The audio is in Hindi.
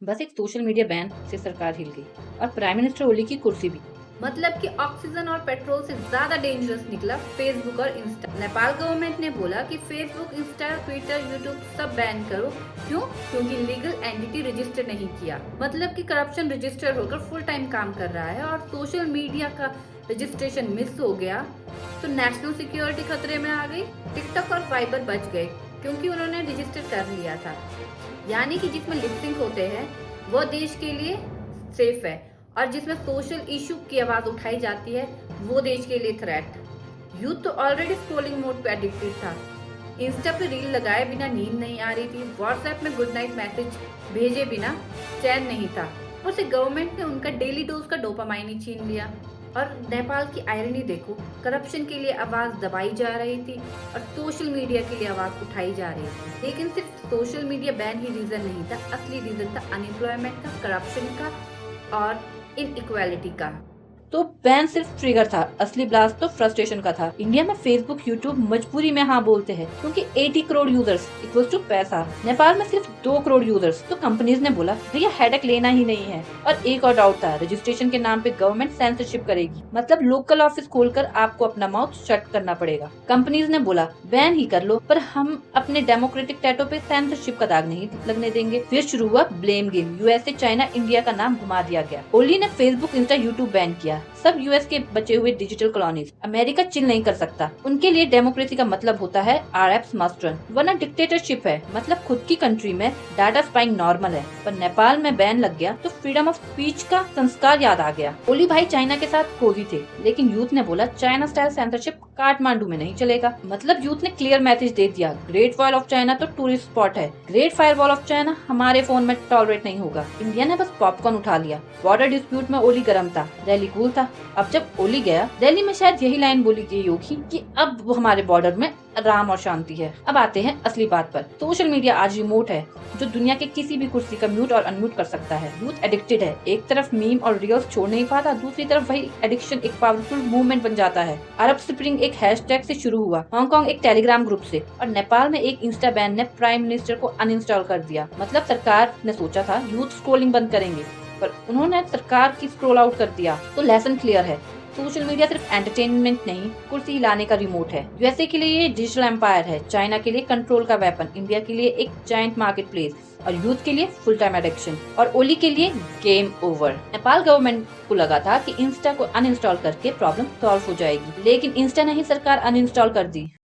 बस एक सोशल मीडिया बैन से सरकार हिल गई और प्राइम मिनिस्टर ओली की कुर्सी भी। मतलब कि ऑक्सीजन और पेट्रोल से ज्यादा डेंजरस निकला फेसबुक और इंस्टा। नेपाल गवर्नमेंट ने बोला कि फेसबुक, इंस्टा, ट्विटर, यूट्यूब सब बैन करो। क्यों? क्योंकि लीगल एंटिटी रजिस्टर नहीं किया। मतलब कि करप्शन रजिस्टर होकर फुल टाइम काम कर रहा है और सोशल मीडिया का रजिस्ट्रेशन मिस हो गया तो नेशनल सिक्योरिटी खतरे में आ गई। टिकटॉक और फाइबर बच गए क्योंकि उन्होंने रजिस्टर कर लिया था। यानी कि जिसमें लिपसिंक होते हैं वो देश के लिए सेफ है और जिसमें सोशल इशू की आवाज उठाई जाती है वो देश के लिए थ्रेट। यूथ तो ऑलरेडी स्क्रोलिंग मोड पे एडिक्टेड था। इंस्टा पे रील लगाए बिना नींद नहीं आ रही थी। व्हाट्सएप में गुड नाइट मैसेज भेजे बिना चैन नहीं था। और से गवर्नमेंट ने उनका डेली डोज का डोपामाइन ही छीन लिया। और नेपाल की आयरनी देखो, करप्शन के लिए आवाज दबाई जा रही थी और सोशल मीडिया के लिए आवाज उठाई जा रही थी। लेकिन सिर्फ सोशल मीडिया बैन ही रीजन नहीं था, असली रीजन था अनएम्प्लॉयमेंट का, करप्शन का और इनइक्वालिटी का। तो बैन सिर्फ ट्रिगर था, असली ब्लास्ट तो फ्रस्ट्रेशन का था। इंडिया में फेसबुक, यूट्यूब मजबूरी में हाँ बोलते हैं क्योंकि 80 करोड़ यूजर्स इक्वल्स टू पैसा। नेपाल में सिर्फ 2 करोड़ यूजर्स। तो कंपनीज ने बोला भैया हेडेक लेना ही नहीं है। और एक और डाउट था, रजिस्ट्रेशन के नाम पे गवर्नमेंट सेंसरशिप करेगी, मतलब लोकल ऑफिस खोलकर आपको अपना माउथ शट करना पड़ेगा। कंपनीज ने बोला बैन ही कर लो, पर हम अपने डेमोक्रेटिक टैटो पे सेंसरशिप का दाग नहीं लगने देंगे। फिर शुरू हुआ blame game. USA, China, India का नाम घुमा दिया गया। ओली ने फेसबुक, इंस्टा, यूट्यूब बैन किया। सब यूएस के बचे हुए डिजिटल कॉलोनीज। अमेरिका चिल नहीं कर सकता। उनके लिए डेमोक्रेसी का मतलब होता है RFs मस्ट रन, वरना डिक्टेटरशिप है। मतलब खुद की कंट्री में डाटा स्पाइंग नॉर्मल है, पर नेपाल में बैन लग गया तो फ्रीडम ऑफ स्पीच का संस्कार याद आ गया। ओली भाई चाइना के साथ कोजी थे, लेकिन यूथ ने बोला चाइना स्टाइल सेंसरशिप काठमांडू में नहीं चलेगा। मतलब यूथ ने क्लियर मैसेज दे दिया, ग्रेट वॉल ऑफ चाइना तो टूरिस्ट स्पॉट है, great fire wall of China हमारे फोन में टॉलरेट नहीं होगा। इंडिया ने बस पॉपकॉर्न उठा लिया। बॉर्डर डिस्प्यूट में ओली गर्म था, दिल्ली कूल था। अब जब ओली गया, दिल्ली में शायद यही लाइन बोली गई होगी कि अब वो हमारे बॉर्डर में आराम और शांति है। अब आते हैं असली बात पर। सोशल मीडिया आज रिमोट है जो दुनिया के किसी भी कुर्सी का म्यूट और अनम्यूट कर सकता है। यूथ एडिक्टेड है, एक तरफ मीम और रील्स छोड़ नहीं पाता, दूसरी तरफ वही एडिक्शन एक पावरफुल मूवमेंट बन जाता है। अरब स्प्रिंग एक हैशटैग से शुरू हुआ, हांगकांग एक टेलीग्राम ग्रुप से, और नेपाल में एक इंस्टा बैन ने प्राइम मिनिस्टर को अनइंस्टॉल कर दिया। मतलब सरकार ने सोचा था यूथ स्क्रोलिंग बंद करेंगे, पर उन्होंने सरकार की स्क्रोल आउट कर दिया। तो लेसन क्लियर है, सोशल मीडिया सिर्फ एंटरटेनमेंट नहीं, कुर्सी हिलाने का रिमोट है। यूएसए के लिए ये डिजिटल एम्पायर है, चाइना के लिए कंट्रोल का वेपन, इंडिया के लिए एक जायंट मार्केट प्लेस और यूथ के लिए फुल टाइम एडिक्शन, और ओली के लिए गेम ओवर। नेपाल गवर्नमेंट को लगा था कि इंस्टा को अनइंस्टॉल करके प्रॉब्लम सॉल्व हो जाएगी, लेकिन इंस्टा नहीं, सरकार अनइंस्टॉल कर दी।